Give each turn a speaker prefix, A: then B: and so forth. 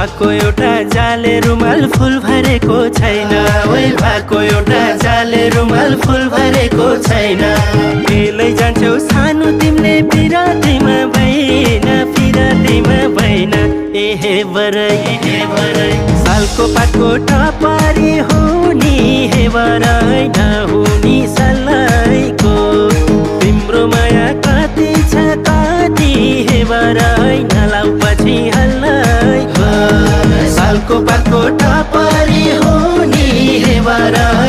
A: भएको एउटा जाले रुमाल फुल भरेको छैन ओइ भएको एउटा जाले रुमाल फुल भरेको छैन बेलै जान्छौ सानो तिमीले पिरातीमा भइन एहे बरै सालको पातको टपारी हुनी हे बरै नहुनी सल्लाइको तिम्रो माया कति छ कति हे बरै नलाउ पछि हल्लाइको सालको पातको टपारी हुनी हे बरै